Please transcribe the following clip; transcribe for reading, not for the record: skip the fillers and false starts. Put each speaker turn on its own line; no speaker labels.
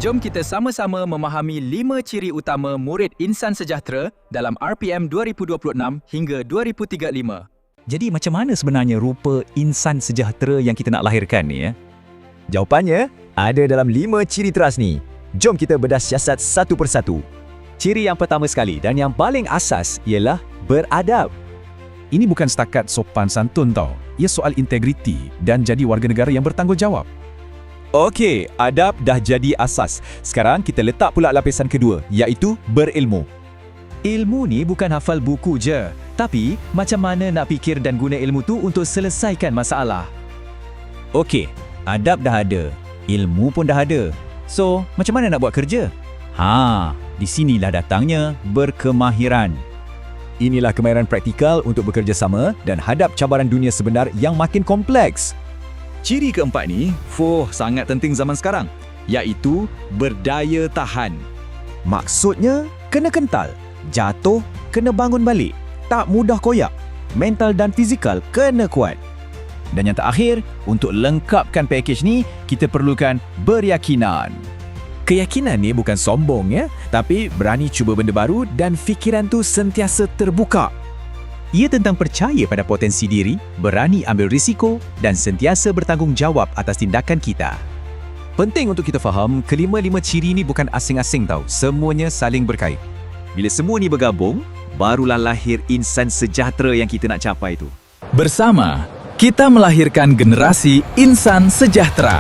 Jom kita sama-sama memahami 5 ciri utama murid insan sejahtera dalam RPM 2026 hingga 2035.
Jadi macam mana sebenarnya rupa insan sejahtera yang kita nak lahirkan ni?
Jawapannya ada dalam 5 ciri teras ni. Jom kita bedah siasat satu persatu. Ciri yang pertama sekali dan yang paling asas ialah beradab.
Ini bukan setakat sopan santun tau. Ia soal integriti dan jadi warga negara yang bertanggungjawab.
Okey, adab dah jadi asas. Sekarang kita letak pula lapisan kedua, iaitu berilmu.
Ilmu ni bukan hafal buku je, tapi macam mana nak fikir dan guna ilmu tu untuk selesaikan masalah.
Okey, adab dah ada, ilmu pun dah ada. So, macam mana nak buat kerja? Di sinilah datangnya berkemahiran. Inilah kemahiran praktikal untuk bekerjasama dan hadap cabaran dunia sebenar yang makin kompleks.
Ciri keempat ni, sangat penting zaman sekarang, iaitu berdaya tahan.
Maksudnya, kena kental, jatuh, kena bangun balik, tak mudah koyak, mental dan fizikal kena kuat.
Dan yang terakhir, untuk lengkapkan pakej ni, kita perlukan beryakinan.
Keyakinan ni bukan sombong ya, tapi berani cuba benda baru dan fikiran tu sentiasa terbuka.
Ia tentang percaya pada potensi diri, berani ambil risiko dan sentiasa bertanggungjawab atas tindakan kita.
Penting untuk kita faham, kelima-lima ciri ni bukan asing-asing tau. Semuanya saling berkait. Bila semua ni bergabung, barulah lahir insan sejahtera yang kita nak capai tu.
Bersama, kita melahirkan generasi insan sejahtera.